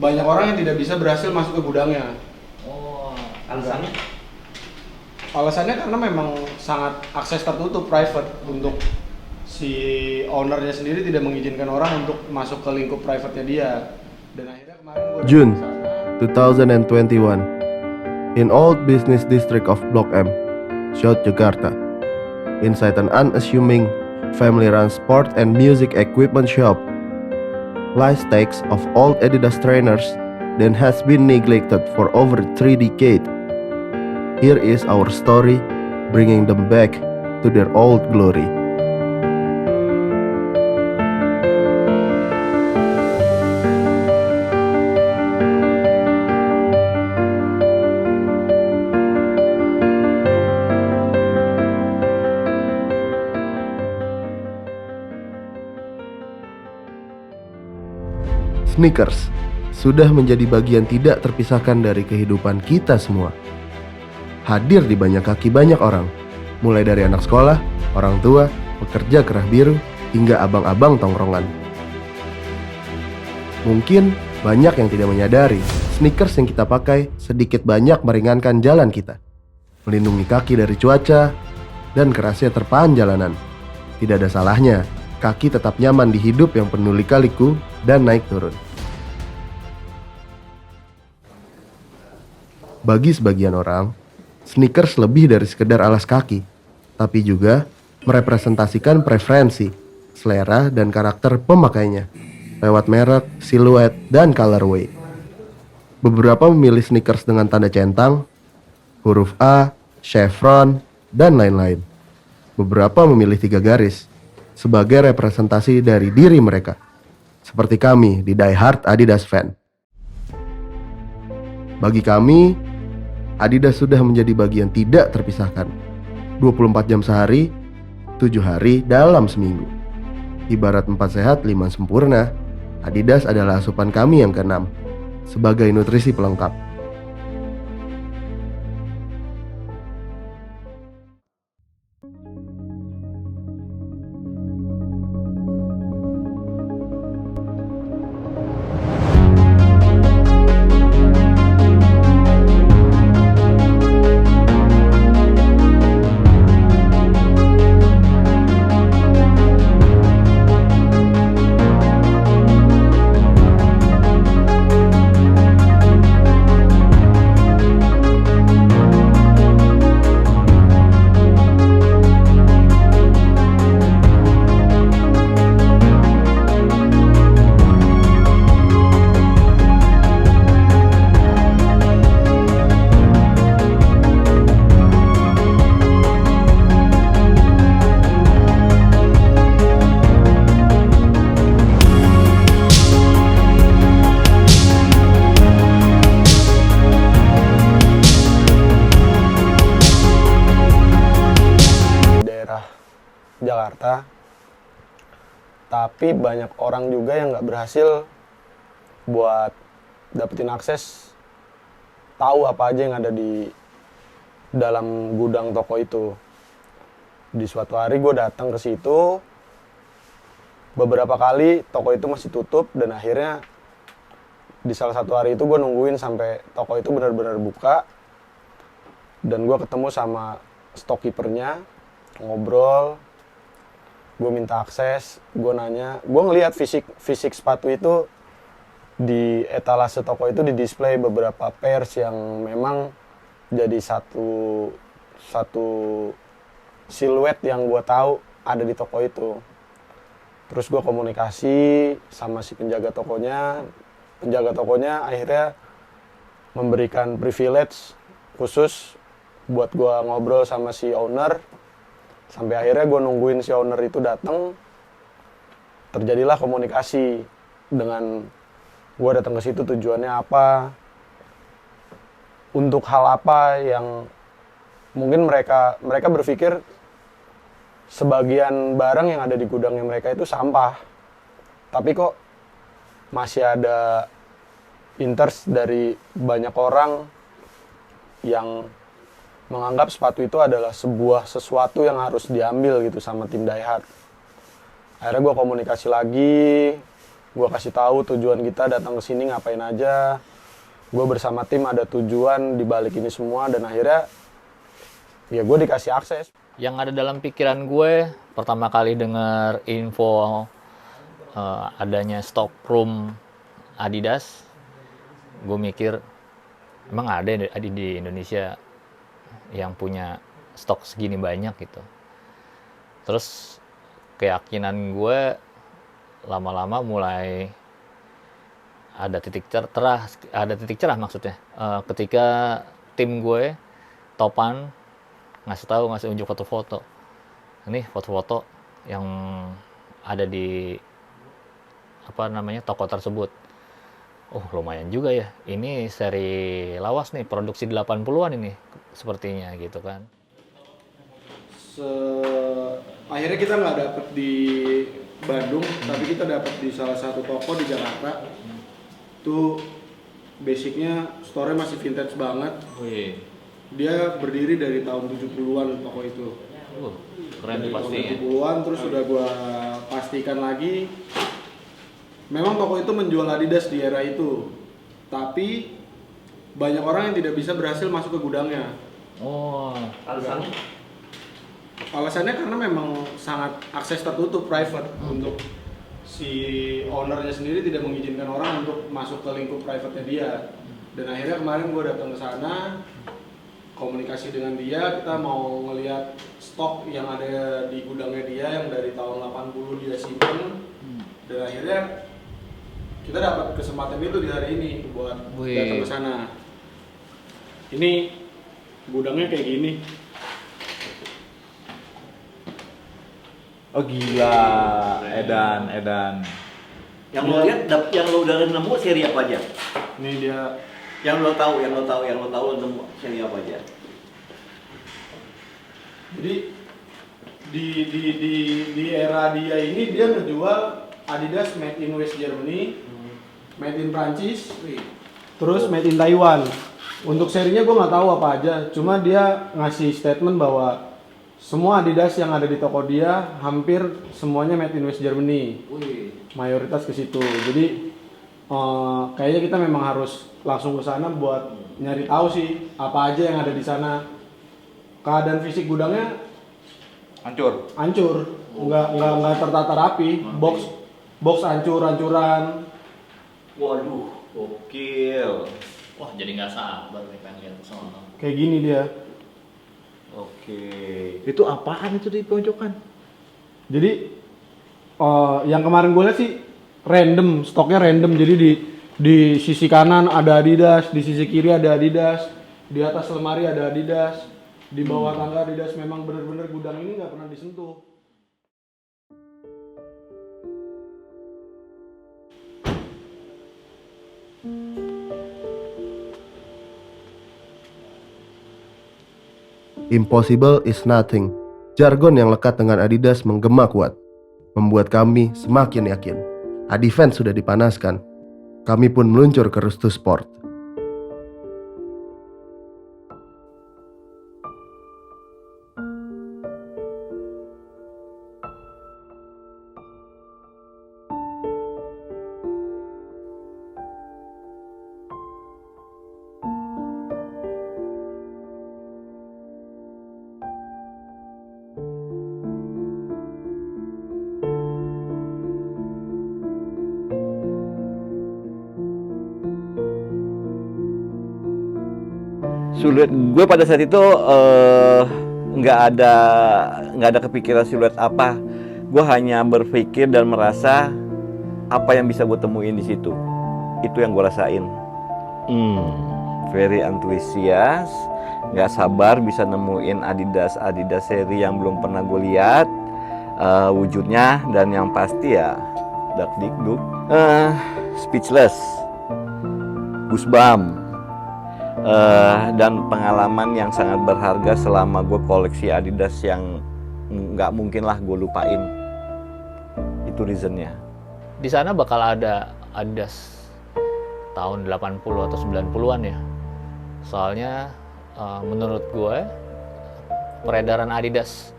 banyak orang yang tidak bisa berhasil masuk ke gudangnya. Oh, alasannya? Alasannya karena memang sangat akses tertutup, private, untuk si ownernya sendiri tidak mengizinkan orang untuk masuk ke lingkup private-nya dia. Dan akhirnya kemarin gue June 2021, in old business district of Blok M, South Jakarta, inside an unassuming family-run sport and music equipment shop, lies stacks of old Adidas trainers that has been neglected for over 3 decades. Here is our story, bringing them back to their old glory. Sneakers sudah menjadi bagian tidak terpisahkan dari kehidupan kita semua. Hadir di banyak kaki banyak orang, mulai dari anak sekolah, orang tua, pekerja kerah biru, hingga abang-abang tongkrongan. Mungkin banyak yang tidak menyadari, sneakers yang kita pakai sedikit banyak meringankan jalan kita, melindungi kaki dari cuaca dan kerasnya terpaan jalanan. Tidak ada salahnya kaki tetap nyaman di hidup yang penuh lika-liku dan naik turun. Bagi sebagian orang, sneakers lebih dari sekedar alas kaki, tapi juga merepresentasikan preferensi, selera, dan karakter pemakainya lewat merek, siluet, dan colorway. Beberapa memilih sneakers dengan tanda centang, huruf A, chevron, dan lain-lain. Beberapa memilih 3 garis sebagai representasi dari diri mereka, seperti kami di Die Hard Adidas Fan. Bagi kami, Adidas sudah menjadi bagian tidak terpisahkan. 24 jam sehari, 7 hari dalam seminggu. Ibarat 4 sehat 5 sempurna, Adidas adalah asupan kami yang keenam, sebagai nutrisi pelengkap. Jakarta, tapi banyak orang juga yang nggak berhasil buat dapetin akses tahu apa aja yang ada di dalam gudang toko itu. Di suatu hari gue datang ke situ, beberapa kali toko itu masih tutup, dan akhirnya di salah satu hari itu gue nungguin sampai toko itu benar-benar buka, dan gue ketemu sama storekeepernya, ngobrol. Gue minta akses, gue nanya, gue ngelihat fisik sepatu itu di etalase toko itu di display beberapa pairs yang memang jadi satu siluet yang gue tahu ada di toko itu. Terus gue komunikasi sama si penjaga tokonya akhirnya memberikan privilege khusus buat gue ngobrol sama si owner. Sampai akhirnya gue nungguin si owner itu datang, terjadilah komunikasi dengan gue datang ke situ tujuannya apa, untuk hal apa yang mungkin mereka berpikir sebagian barang yang ada di gudangnya mereka itu sampah, tapi kok masih ada interest dari banyak orang yang menganggap sepatu itu adalah sesuatu yang harus diambil gitu sama tim Die Hard. Akhirnya gue komunikasi lagi, gue kasih tahu tujuan kita datang ke sini ngapain aja. Gue bersama tim ada tujuan di balik ini semua, dan akhirnya ya gue dikasih akses. Yang ada dalam pikiran gue pertama kali dengar info adanya stock room Adidas, gue mikir emang ada di Indonesia yang punya stok segini banyak gitu. Terus keyakinan gue lama-lama mulai ada titik cerah maksudnya. Ketika tim gue Topan ngasih unjuk foto-foto. Ini foto-foto yang ada di toko tersebut. Oh, lumayan juga ya. Ini seri lawas nih, produksi 80-an ini sepertinya gitu kan. Akhirnya kita nggak dapet di Bandung, tapi kita dapet di salah satu toko di Jakarta. Itu basicnya store-nya masih vintage banget. Wih. Dia berdiri dari tahun 70-an toko itu. Keren dari pasti ya. tahun 70-an, terus udah gua pastikan lagi. Memang toko itu menjual Adidas di era itu. Tapi banyak orang yang tidak bisa berhasil masuk ke gudangnya. Oh, alasannya? Alasannya karena memang sangat akses tertutup, private, untuk si ownernya sendiri tidak mengizinkan orang untuk masuk ke lingkup private-nya dia. Dan akhirnya kemarin gue datang ke sana, komunikasi dengan dia, kita mau ngelihat stok yang ada di gudangnya dia yang dari tahun 80 dia simpen. Dan akhirnya kita dapat kesempatan itu di hari ini buat datang ke sana. Ini gudangnya kayak gini. Oh gila, edan. Yang lo lihat, yang lo udah nemu seri apa aja? Ini dia. Yang lo tahu lo nemu seri apa aja? Jadi di era dia ini dia ngejual Adidas made in West Germany, made in Prancis, terus made in Taiwan. Untuk serinya gue nggak tahu apa aja, cuma dia ngasih statement bahwa semua Adidas yang ada di toko dia hampir semuanya made in West Germany. Mayoritas ke situ. Jadi kayaknya kita memang harus langsung ke sana buat nyari tahu sih apa aja yang ada di sana. Keadaan fisik gudangnya hancur, nggak tertata rapi, box hancuran. Waduh, gokil. Wah, jadi nggak sabar nih pengen lihat kesana. Kayak gini dia. Oke. Itu apaan itu di pojokan? Jadi yang kemarin gue lihat sih random, stoknya random. Jadi di sisi kanan ada Adidas, di sisi kiri ada Adidas, di atas lemari ada Adidas, di bawah tangga Adidas. Memang bener-bener gudang ini nggak pernah disentuh. Impossible is nothing. Jargon yang lekat dengan Adidas menggema kuat, membuat kami semakin yakin. Adivance sudah dipanaskan. Kami pun meluncur ke Rustu Sport. Siluet gue pada saat itu nggak ada kepikiran siluet apa. Gue hanya berpikir dan merasa apa yang bisa gue temuin di situ. Itu yang gue rasain. Very antusias, nggak sabar bisa nemuin Adidas seri yang belum pernah gue lihat wujudnya, dan yang pasti ya dakdikduk, speechless, goosebump. Dan pengalaman yang sangat berharga selama gue koleksi Adidas yang nggak mungkin lah gue lupain. Itu reasonnya. Di sana bakal ada Adidas tahun 80 atau 90-an ya. Soalnya menurut gue peredaran Adidas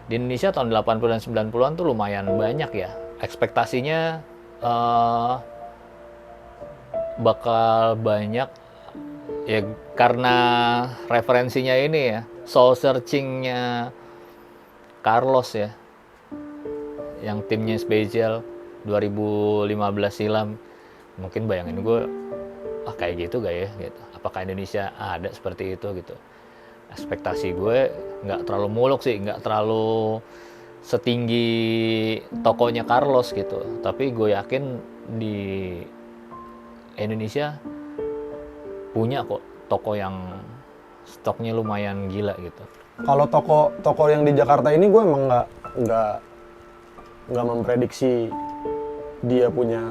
di Indonesia tahun 80 dan 90-an tuh lumayan banyak ya. Ekspektasinya eh, bakal banyak ya, karena referensinya ini ya, soul searchingnya Carlos ya, yang timnya Spezia 2015 silam. Mungkin bayangin gue, kayak gitu gak ya gitu, apakah Indonesia ada seperti itu gitu. Ekspektasi gue nggak terlalu muluk sih, nggak terlalu setinggi tokonya Carlos gitu, tapi gue yakin di Indonesia punya kok toko yang stoknya lumayan gila gitu. Kalau toko yang di Jakarta ini gue emang nggak memprediksi dia punya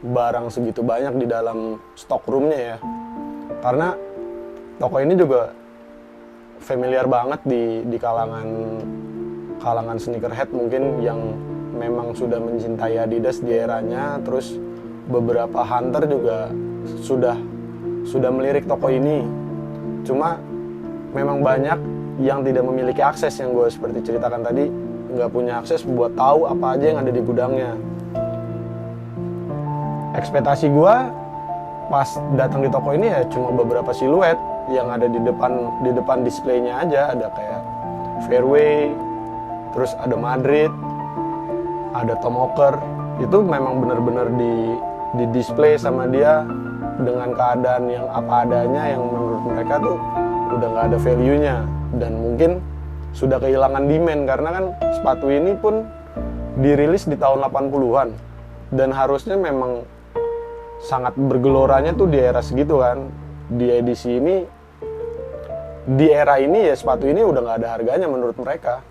barang segitu banyak di dalam stock roomnya ya. Karena toko ini juga familiar banget di kalangan sneakerhead mungkin yang memang sudah mencintai Adidas di eranya. Terus beberapa hunter juga sudah melirik toko ini. Cuma memang banyak yang tidak memiliki akses, yang gue seperti ceritakan tadi, nggak punya akses buat tahu apa aja yang ada di gudangnya. Ekspektasi gue pas datang di toko ini ya cuma beberapa siluet yang ada di depan displaynya aja. Ada kayak Fairway, terus ada Madrid, ada Tom Hawker. Itu memang benar-benar di display sama dia dengan keadaan yang apa adanya, yang menurut mereka tuh udah nggak ada value-nya dan mungkin sudah kehilangan demand, karena kan sepatu ini pun dirilis di tahun 80-an dan harusnya memang sangat bergeloranya tuh di era segitu kan. Di edisi ini, di era ini ya sepatu ini udah nggak ada harganya menurut mereka.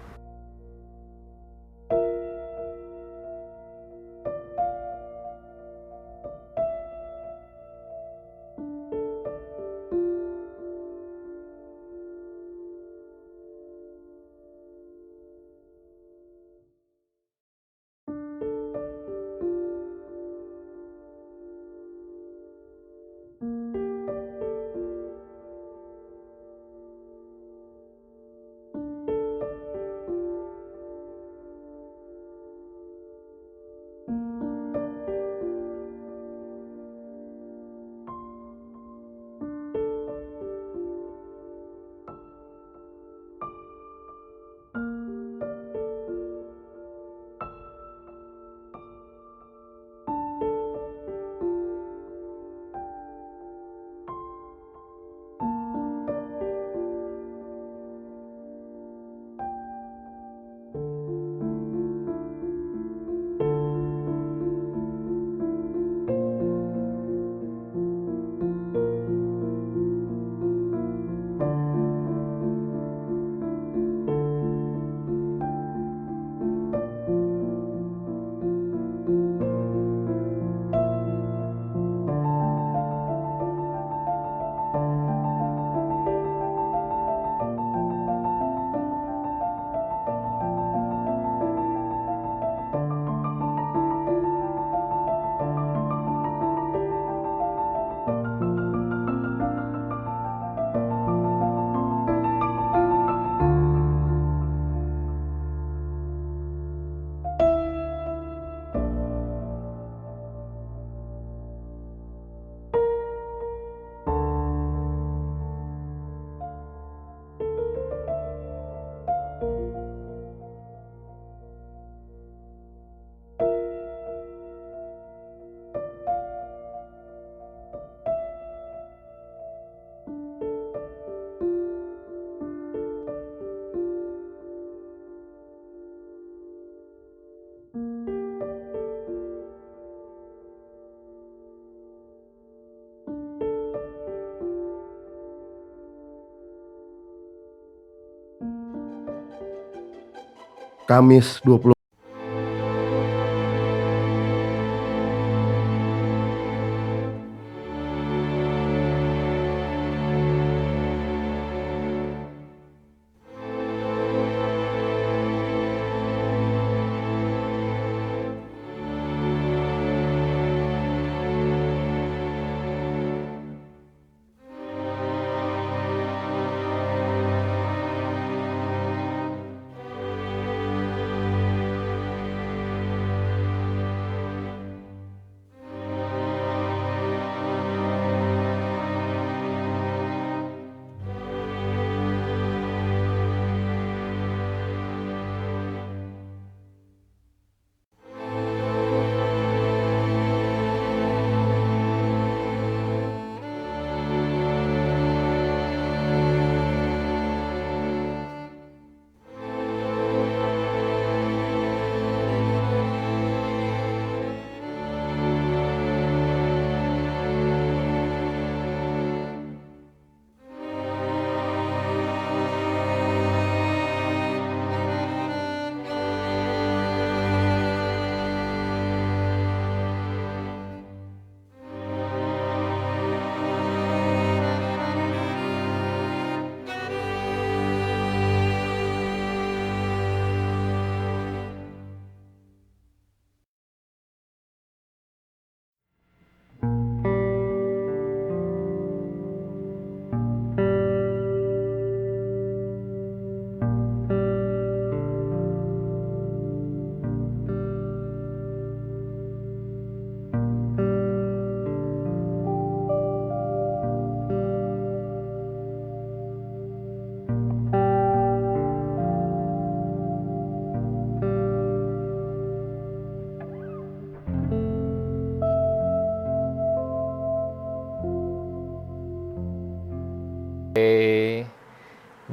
Kamis 20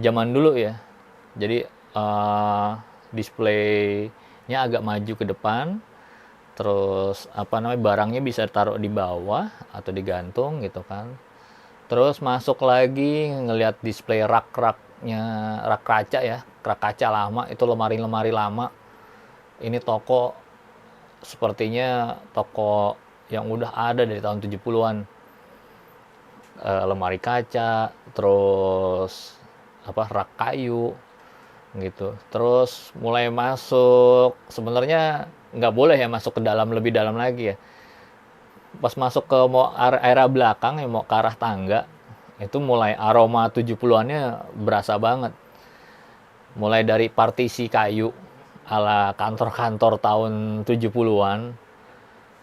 zaman dulu ya. Jadi displaynya agak maju ke depan, terus barangnya bisa taruh di bawah atau digantung gitu kan. Terus masuk lagi ngelihat display rak-raknya, rak kaca ya, rak kaca lama, itu lemari-lemari lama. Ini toko sepertinya toko yang udah ada dari tahun 70-an. Lemari kaca, terus rak kayu gitu. Terus mulai masuk, sebenarnya nggak boleh ya masuk ke dalam, lebih dalam lagi ya. Pas masuk ke area belakang yang mau ke arah tangga, itu mulai aroma 70-annya berasa banget. Mulai dari partisi kayu ala kantor-kantor tahun 70-an.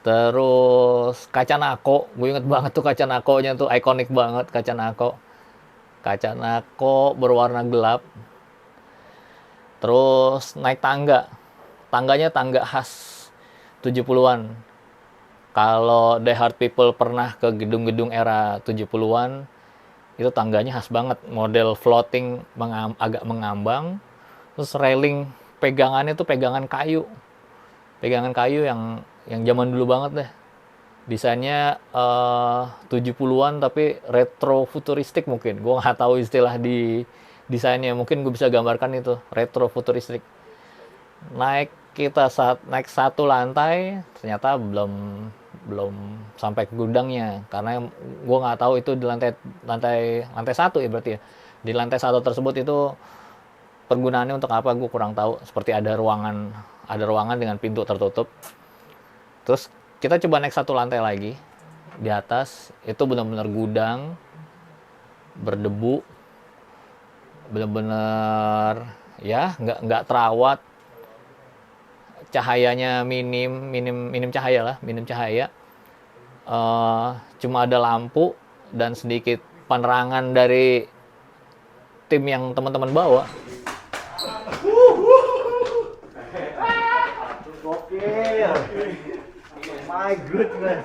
Terus kaca nako, gue inget banget tuh kaca nakonya tuh, ikonik banget kaca nako. Kaca nako berwarna gelap. Terus naik tangga. Tangganya tangga khas 70-an. Kalau Die Hard People pernah ke gedung-gedung era 70-an, itu tangganya khas banget. Model floating agak mengambang. Terus railing pegangannya tuh pegangan kayu. Pegangan kayu yang zaman dulu banget deh. Desainnya 70-an tapi retro futuristik mungkin. Gue nggak tahu istilah di desainnya. Mungkin gue bisa gambarkan itu, retro futuristik. Naik satu lantai, ternyata belum sampai ke gudangnya, karena gue nggak tahu itu di lantai satu ya berarti ya. Di lantai satu tersebut itu pergunaannya untuk apa gue kurang tahu. Seperti ada ruangan dengan pintu tertutup. Terus kita coba naik satu lantai lagi. Di atas itu benar-benar gudang berdebu, benar-benar ya nggak terawat. Cahayanya minim cahaya. Cuma ada lampu dan sedikit penerangan dari tim yang teman-teman bawa. Gokil. My goodness.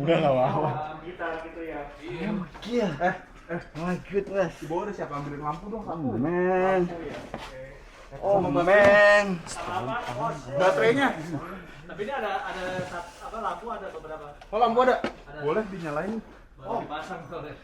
Enggak apa-apa. Kita gitu ya. Gokil. My goodness. Di bawah udah siapa ambilin lampu dong, lampu. Man. Oh man. Baterainya. Tapi ini ada lampu ada beberapa. Oh, lampu ada. Boleh dinyalain. Baru dipasang soalnya.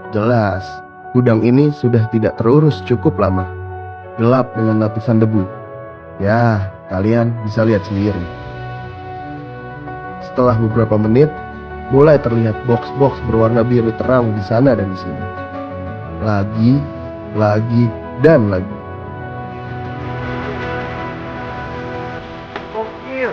Jelas, gudang ini sudah tidak terurus cukup lama. Gelap dengan lapisan debu. Ya, kalian bisa lihat sendiri. Setelah beberapa menit, mulai terlihat box-box berwarna biru terang di sana dan di sini. Lagi, dan lagi. Gokil.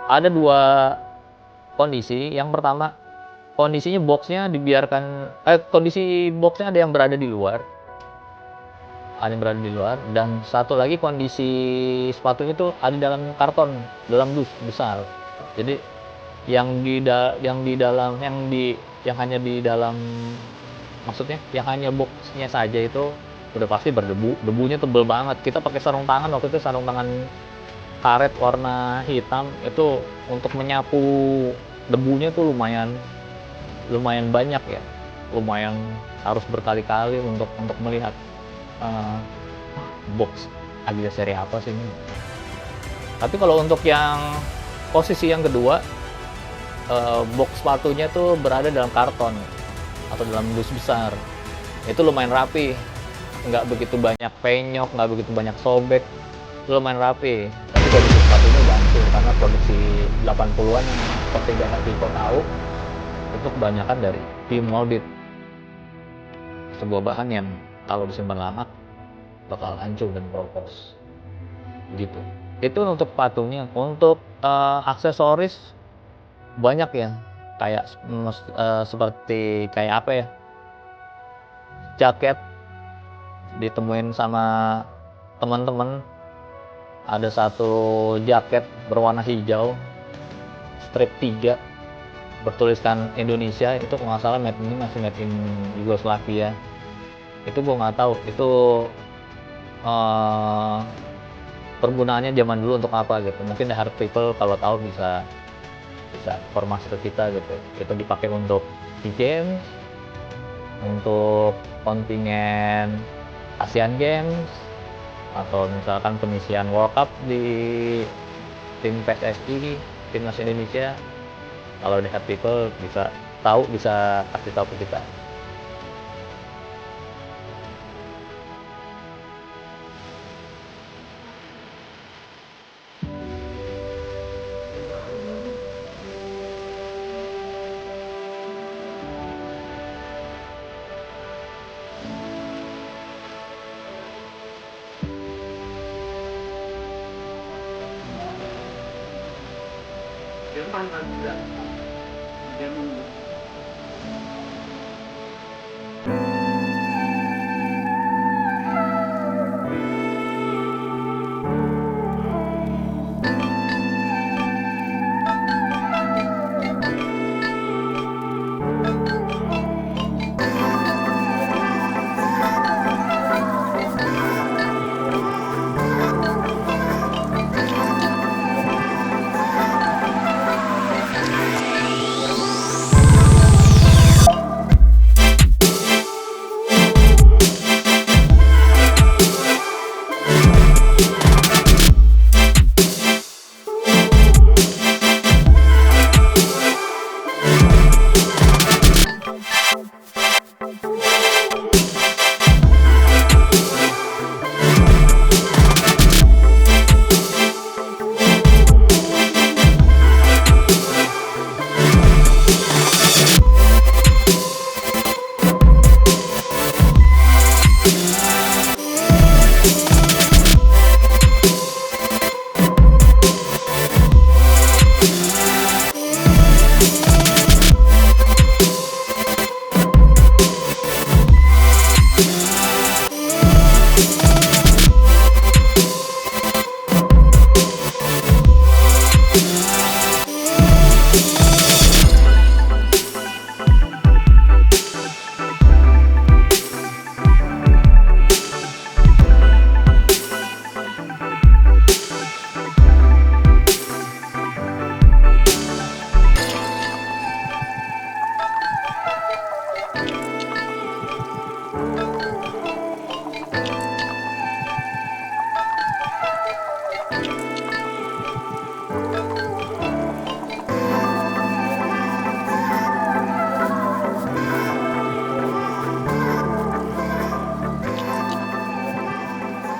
ada dua kondisi. Yang pertama, kondisinya boxnya dibiarkan, kondisi boxnya ada yang berada di luar, dan satu lagi kondisi sepatunya itu ada dalam karton, dalam dus besar. Jadi yang hanya di dalam, maksudnya yang hanya boxnya saja itu udah pasti berdebu, debunya tebel banget. Kita pakai sarung tangan, waktu itu sarung tangan karet warna hitam, itu untuk menyapu debunya tuh lumayan banyak ya, lumayan harus berkali-kali untuk melihat box Adidas seri apa sih ini. Tapi kalau untuk yang posisi yang kedua, box sepatunya tuh berada dalam karton atau dalam dus besar. Itu lumayan rapi, nggak begitu banyak penyok, nggak begitu banyak sobek, lumayan rapi. Tapi kondisi sepatunya udah hancur karena produksi 80-an yang seperti banyak people tahu itu kebanyakan dari demolded, sebuah bahan yang kalau disimpan lama bakal hancur dan keropos gitu. Itu untuk sepatunya. Untuk aksesoris banyak ya, kayak seperti kayak apa ya, jaket ditemuin sama teman-teman. Ada satu jaket berwarna hijau, strip 3, bertuliskan Indonesia. Itu kalau nggak salah masih made in Yugoslavia. Itu gue nggak tahu itu pergunaannya zaman dulu untuk apa gitu. Mungkin the hard people kalau tahu bisa informasi ke kita gitu. Itu dipakai untuk SEA Games, untuk kontingen Asian Games, atau misalkan pengisian World Cup di tim PSSI, timnas Indonesia. Kalau the hard people bisa kasih tahu ke kita.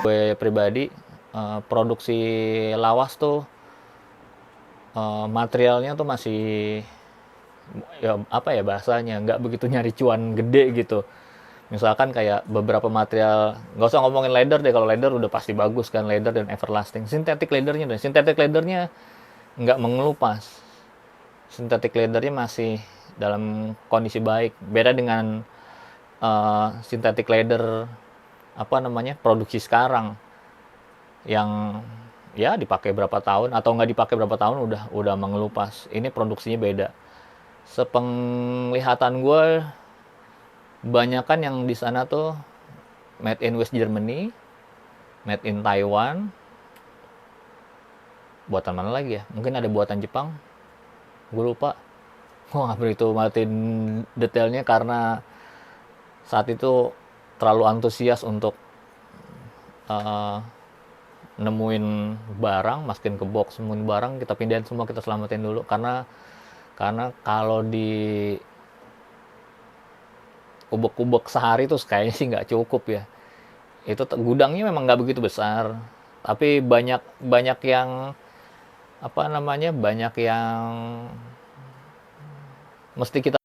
Gue pribadi produksi lawas tuh materialnya tuh masih ya apa ya bahasanya, nggak begitu nyari cuan gede gitu. Misalkan kayak beberapa material, nggak usah ngomongin leather deh, kalau leather udah pasti bagus kan, leather dan everlasting. Synthetic leathernya nggak mengelupas. Synthetic leathernya masih dalam kondisi baik. Beda dengan synthetic leather produksi sekarang yang ya dipakai berapa tahun atau nggak dipakai berapa tahun udah mengelupas. Ini produksinya beda. Sepenglihatan gue, banyakan yang di sana tuh made in West Germany, made in Taiwan. Buatan mana lagi ya? Mungkin ada buatan Jepang. Gue lupa. Gue nggak begitu merhatiin detailnya karena saat itu terlalu antusias untuk nemuin barang, masukin ke box, nemuin barang, kita pindahin semua, kita selamatin dulu. Karena kalau di ubek-ubek sehari tuh kayaknya sih nggak cukup ya. Itu gudangnya memang nggak begitu besar, tapi banyak yang banyak yang mesti kita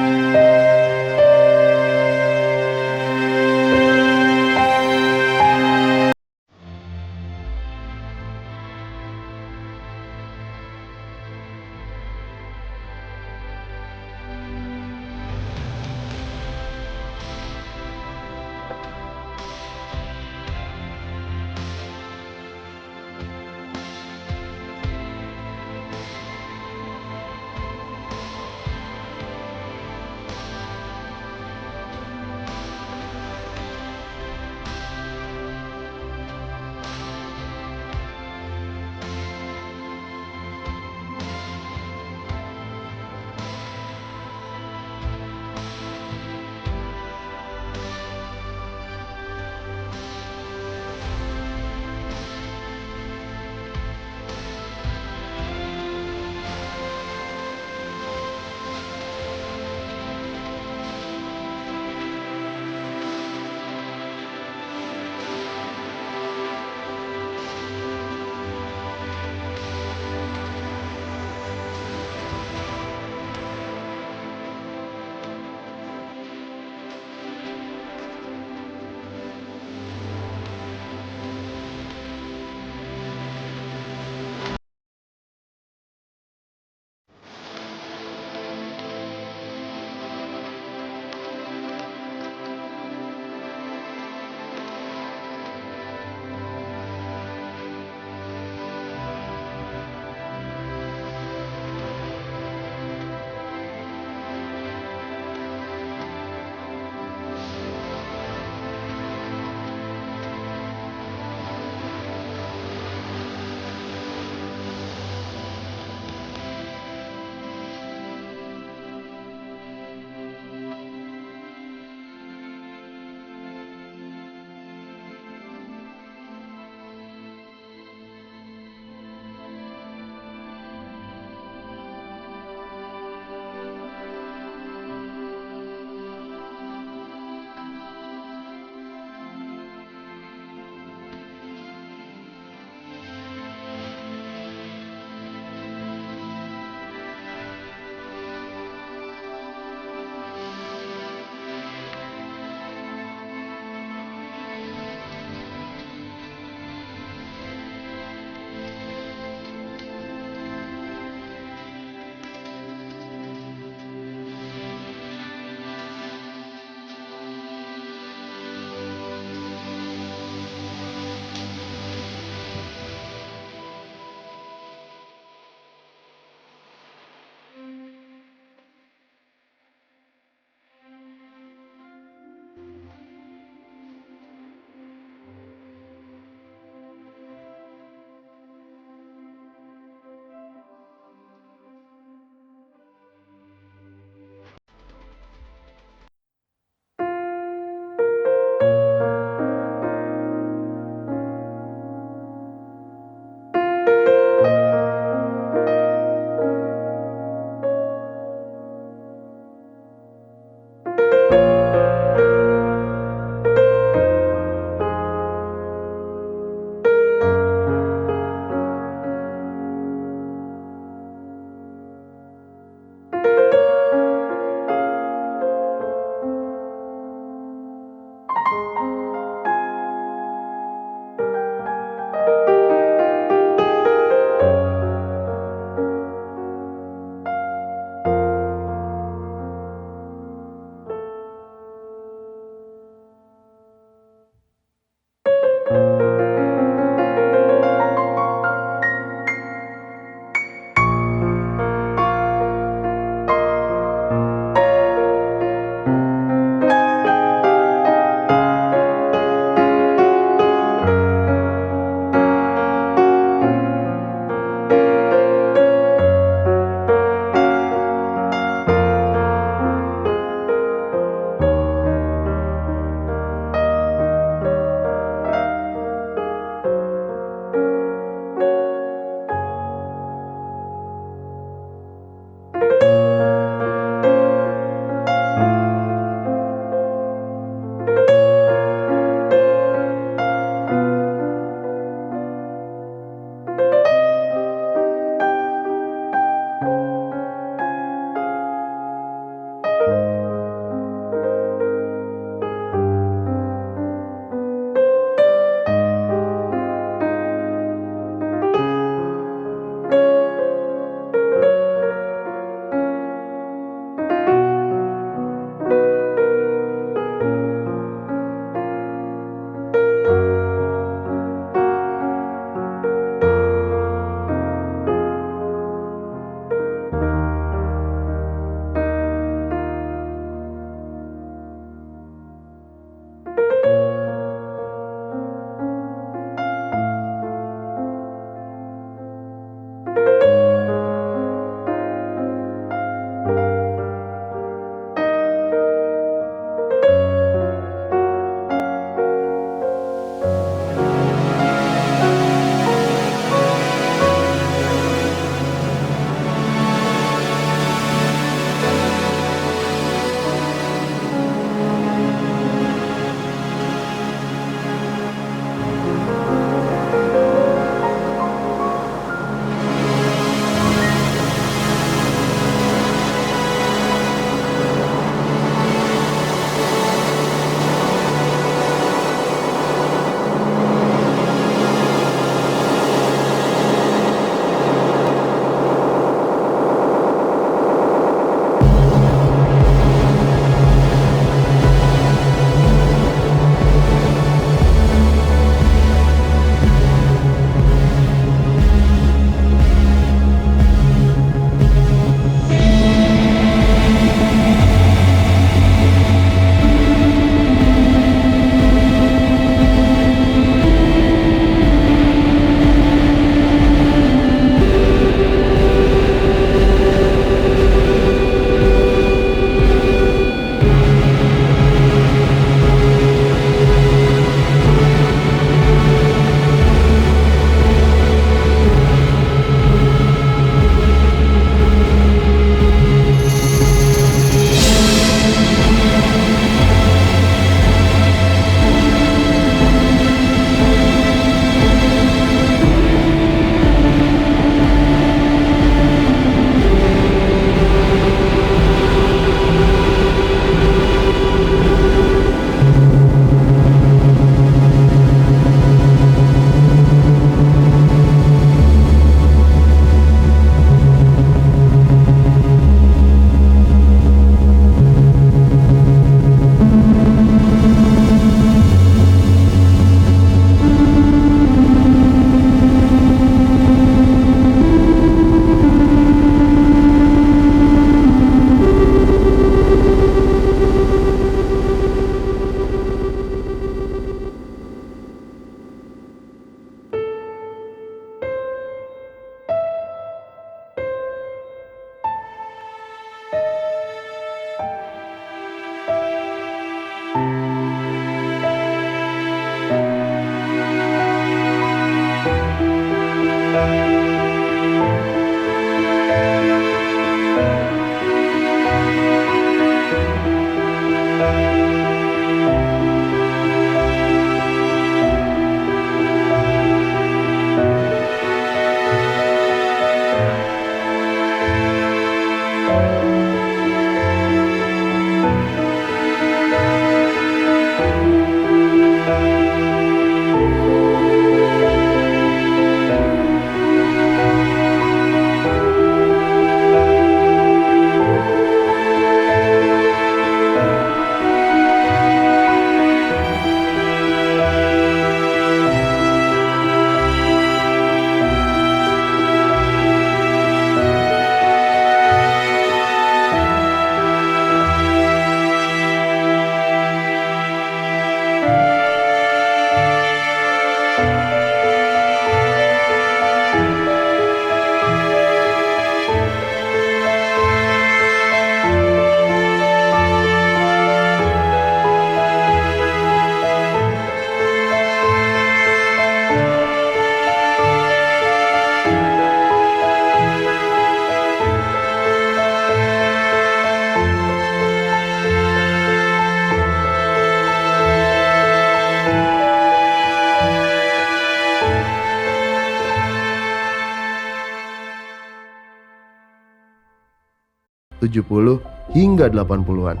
70 hingga 80-an.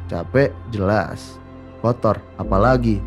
Capek jelas, kotor apalagi.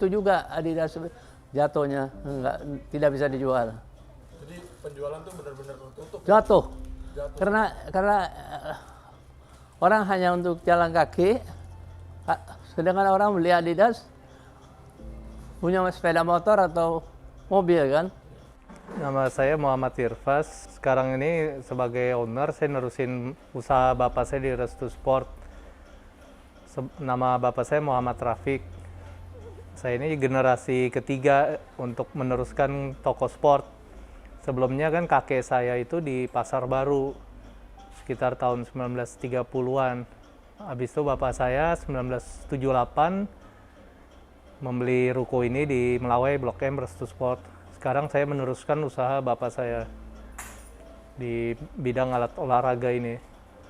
itu juga Adidas jatuhnya tidak bisa dijual. Jadi penjualan tuh benar-benar tertutup. Jatuh. Karena orang hanya untuk jalan kaki, sedangkan orang beli Adidas punya sepeda motor atau mobil kan. Nama saya Muhammad Irfas. Sekarang ini sebagai owner, saya nerusin usaha bapak saya di Restu Sport. Nama bapak saya Muhammad Rafiq. Saya ini generasi ketiga untuk meneruskan toko sport. Sebelumnya kan kakek saya itu di Pasar Baru, sekitar tahun 1930-an. Habis itu bapak saya 1978 membeli ruko ini di Melawai, Blok M, Restu Sport. Sekarang saya meneruskan usaha bapak saya di bidang alat olahraga ini.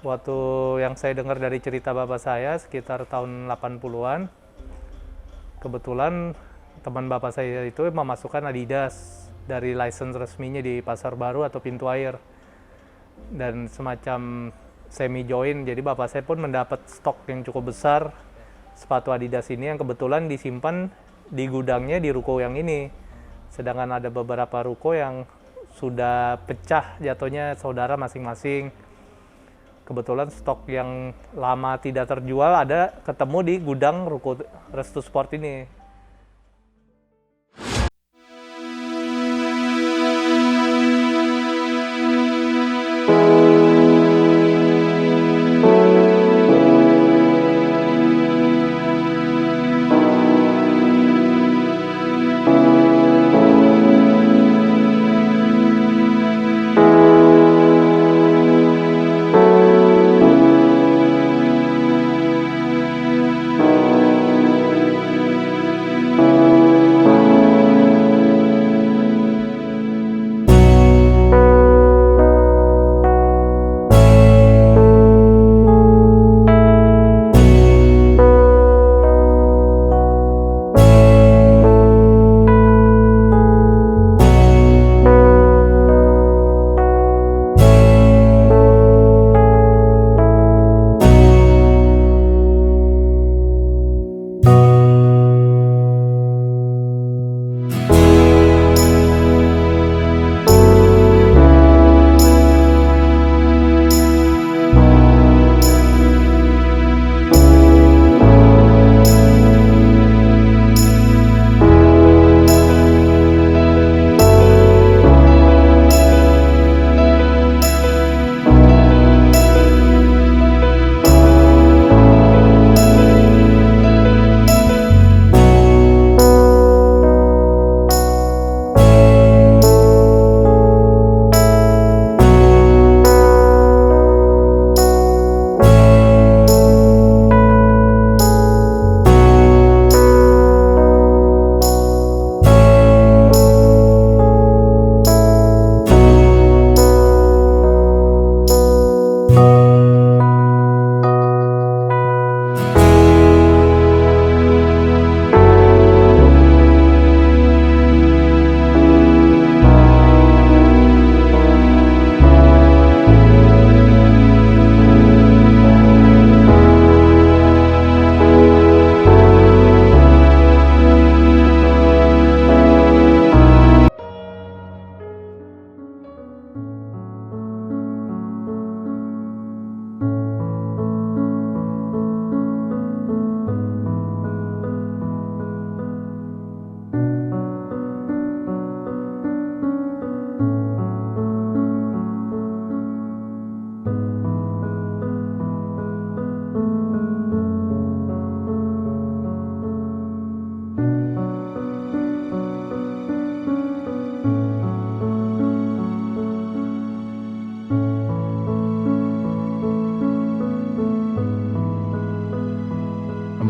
Waktu yang saya dengar dari cerita bapak saya sekitar tahun 80-an, kebetulan teman bapak saya itu memasukkan Adidas dari license resminya di Pasar Baru atau Pintu Air. Dan semacam semi join, jadi bapak saya pun mendapat stok yang cukup besar sepatu Adidas ini yang kebetulan disimpan di gudangnya di ruko yang ini. Sedangkan ada beberapa ruko yang sudah pecah jatuhnya saudara masing-masing. Kebetulan stok yang lama tidak terjual ada ketemu di gudang ruko Restu Sport ini.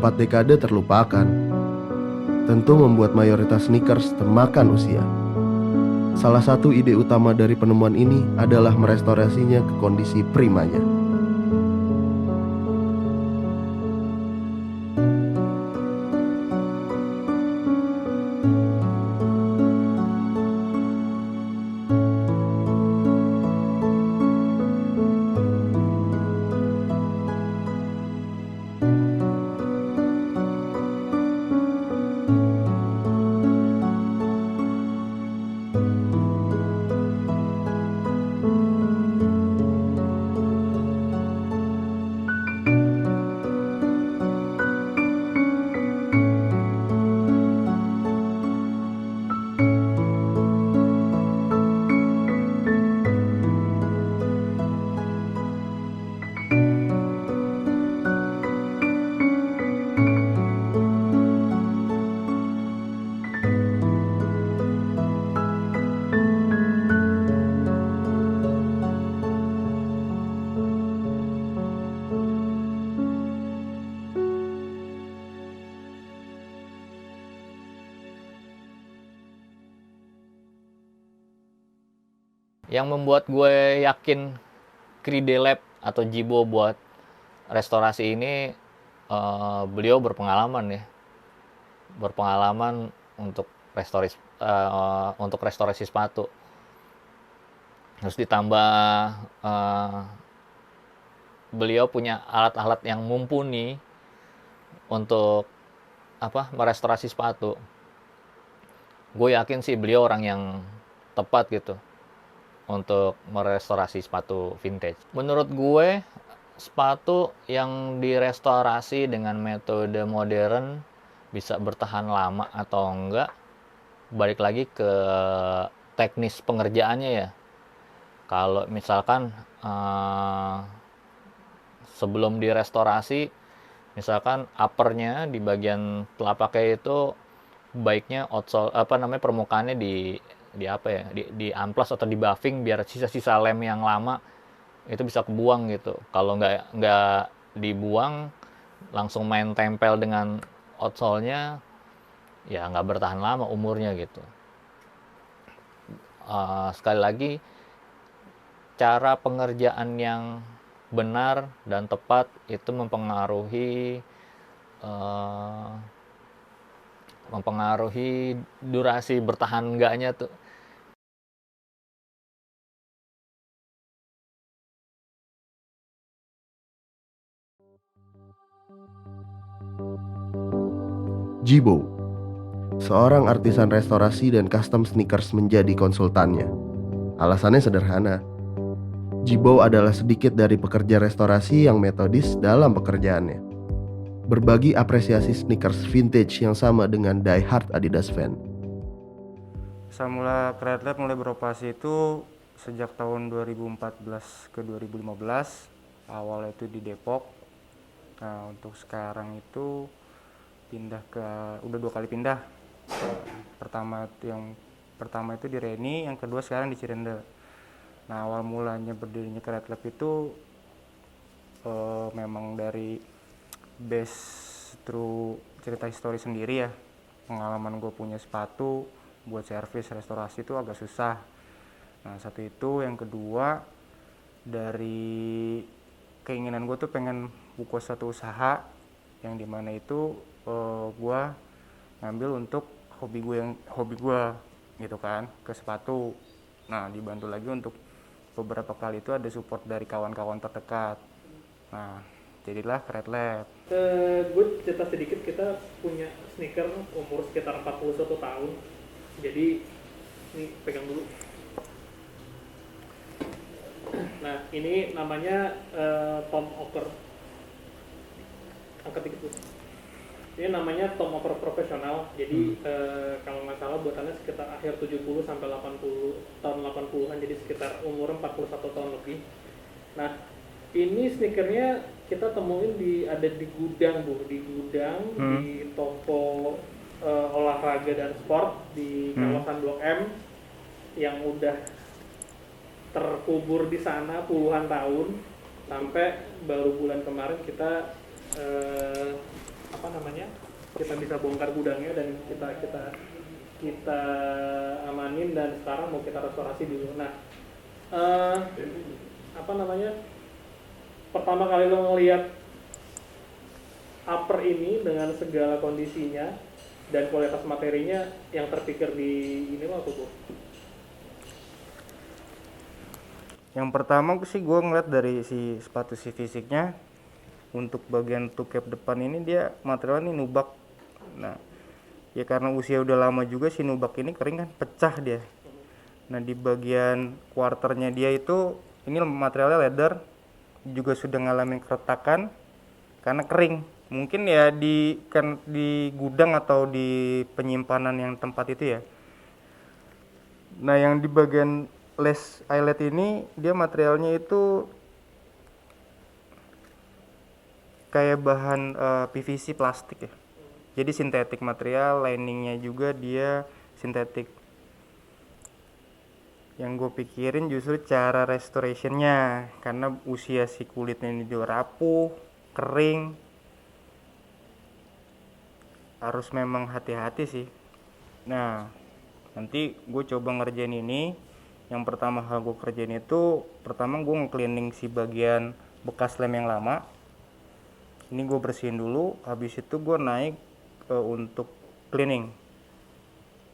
Empat dekade terlupakan, tentu membuat mayoritas sneakers termakan usia. Salah satu ide utama dari penemuan ini adalah merestorasinya ke kondisi primanya. Yang membuat gue yakin Kridelab atau Jibo buat restorasi ini, beliau berpengalaman ya. Berpengalaman untuk restorasi sepatu. Terus ditambah beliau punya alat-alat yang mumpuni untuk merestorasi sepatu. Gue yakin sih beliau orang yang tepat gitu untuk merestorasi sepatu vintage. Menurut gue, sepatu yang direstorasi dengan metode modern bisa bertahan lama atau enggak, balik lagi ke teknis pengerjaannya ya. Kalau misalkan sebelum direstorasi, misalkan uppernya di bagian telapaknya itu baiknya outsole permukaannya di amplas atau di buffing biar sisa-sisa lem yang lama itu bisa kebuang gitu. Kalau nggak dibuang langsung main tempel dengan outsole-nya, ya nggak bertahan lama umurnya gitu. Sekali lagi, cara pengerjaan yang benar dan tepat itu mempengaruhi durasi bertahan enggaknya tuh. Jibo, seorang artisan restorasi dan custom sneakers menjadi konsultannya. Alasannya sederhana. Jibo adalah sedikit dari pekerja restorasi yang metodis dalam pekerjaannya. Berbagi apresiasi sneakers vintage yang sama dengan die-hard Adidas fan. Saya mulai Kridelab mulai beroperasi itu sejak tahun 2014 ke 2015. Awalnya itu di Depok. Nah, untuk sekarang itu udah 2 kali pindah. Pertama itu di Reni, yang kedua sekarang di Cirende. Nah, awal mulanya berdirinya Kridelab itu memang dari base through cerita histori sendiri ya. Pengalaman gue punya sepatu buat servis restorasi itu agak susah. Nah, satu itu, yang kedua dari keinginan gue tuh pengen buka satu usaha yang dimana itu gue ngambil untuk hobi gue gitu kan, ke sepatu. Nah, dibantu lagi untuk beberapa kali itu ada support dari kawan-kawan terdekat. Nah, jadilah Kridelab. Gue cerita sedikit, kita punya sneaker umur sekitar 41 tahun. Jadi ini pegang dulu. Nah, ini namanya Tom Ocker. Angkat dikit dulu. Ini namanya Tom Ocker profesional. Jadi kalau nggak salah buatannya sekitar akhir 70 sampai 80 tahun 80-an, jadi sekitar umur 41 tahun lebih. Nah, ini sneakernya kita temuin ada di gudang, Bu, di toko olahraga dan sport di kawasan Blok M yang udah terkubur di sana puluhan tahun, sampai baru bulan kemarin kita kita bisa bongkar gudangnya dan kita amanin, dan sekarang mau kita restorasi dulu. Nah, pertama kali lo ngelihat upper ini dengan segala kondisinya dan kualitas materinya, yang terpikir di ini lo apa, Bu? Yang pertama sih gue ngeliat dari si sepatu si fisiknya. Untuk bagian toe cap depan ini dia materialnya ini nubak. Nah, ya karena usia udah lama juga si nubak ini kering kan, pecah dia. Nah, di bagian quarternya dia itu ini materialnya leather, juga sudah ngalamin keretakan karena kering. Mungkin ya di gudang atau di penyimpanan yang tempat itu ya. Nah, yang di bagian lace eyelet ini dia materialnya itu kayak bahan PVC plastik ya. Jadi sintetik material, liningnya juga dia sintetik. Yang gue pikirin justru cara restorationnya, karena usia si kulitnya ini udah rapuh, kering, harus memang hati-hati sih. Nah, nanti gue coba ngerjain ini Yang pertama hal gue kerjain itu, pertama gue nge-cleaning si bagian bekas lem yang lama. Ini gue bersihin dulu, habis itu gue naik untuk cleaning.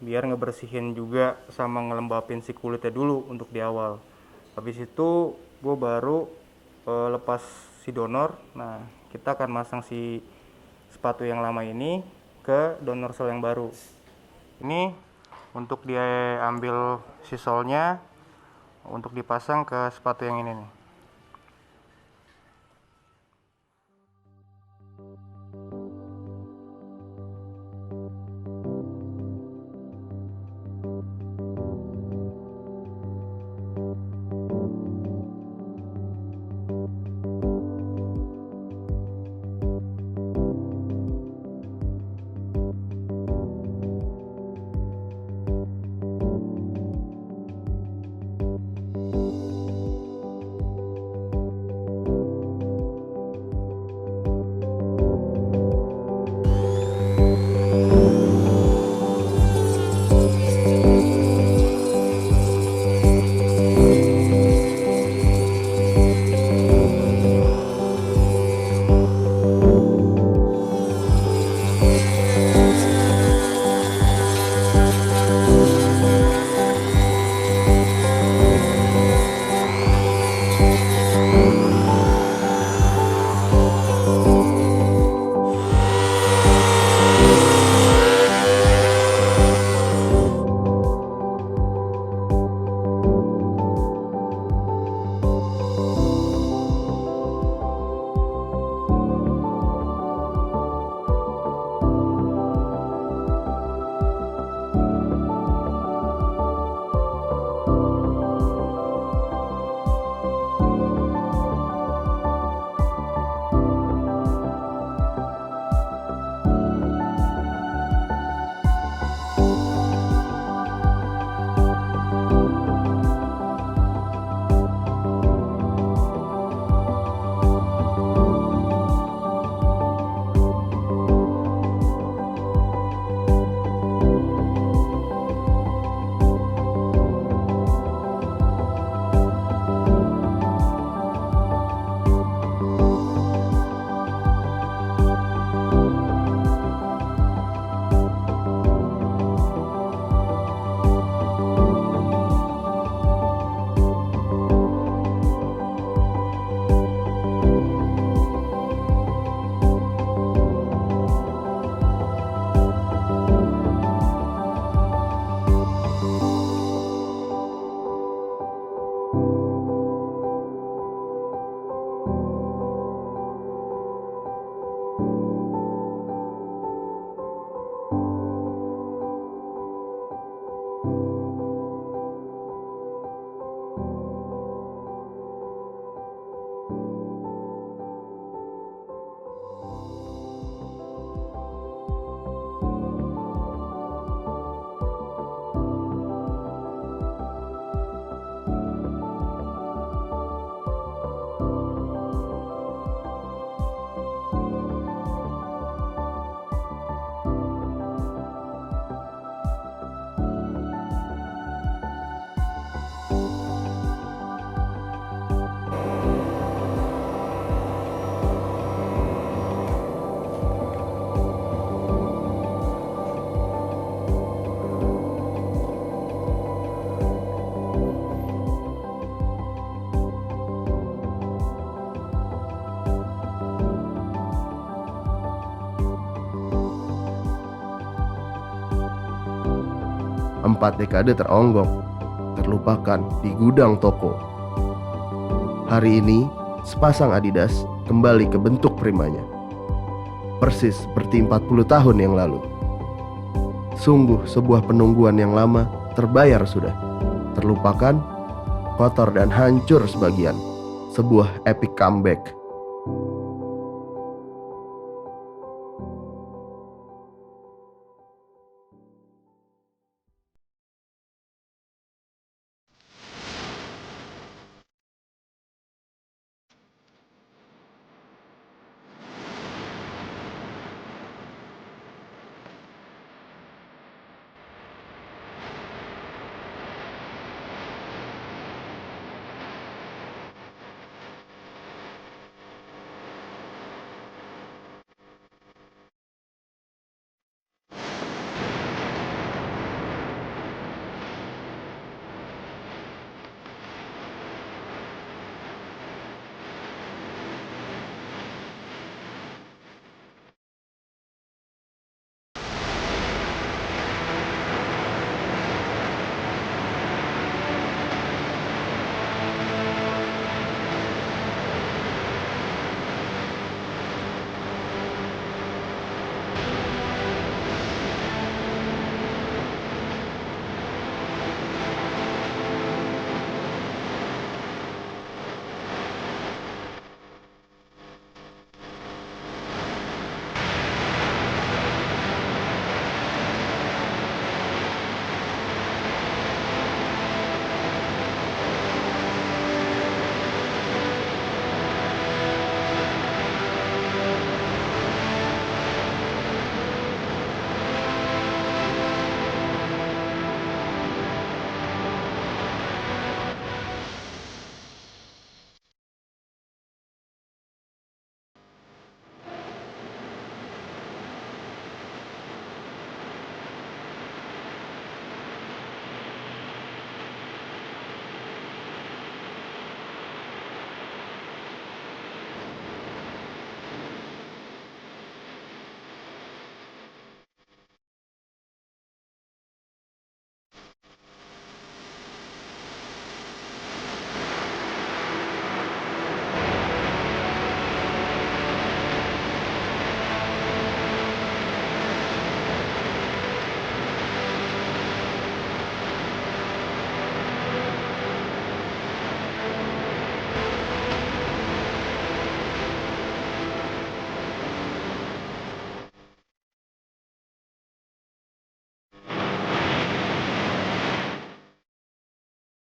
Biar ngebersihin juga sama ngelembapin si kulitnya dulu untuk di awal. Habis itu gue baru lepas si donor. Nah, kita akan masang si sepatu yang lama ini ke donor sole yang baru. Ini untuk dia ambil si solnya untuk dipasang ke sepatu yang ini nih. Empat dekade teronggok, terlupakan di gudang toko. Hari ini, sepasang Adidas kembali ke bentuk primanya. Persis seperti 40 tahun yang lalu. Sungguh sebuah penungguan yang lama terbayar sudah. Terlupakan, kotor dan hancur sebagian. Sebuah epic comeback.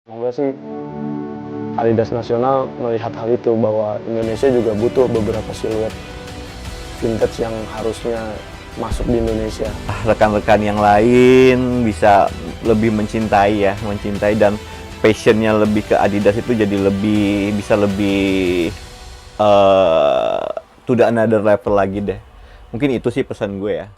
Semoga sih Adidas nasional melihat hal itu, bahwa Indonesia juga butuh beberapa siluet vintage yang harusnya masuk di Indonesia. Rekan-rekan yang lain bisa lebih mencintai dan passionnya lebih ke Adidas itu jadi bisa lebih to the another level lagi deh. Mungkin itu sih pesan gue ya.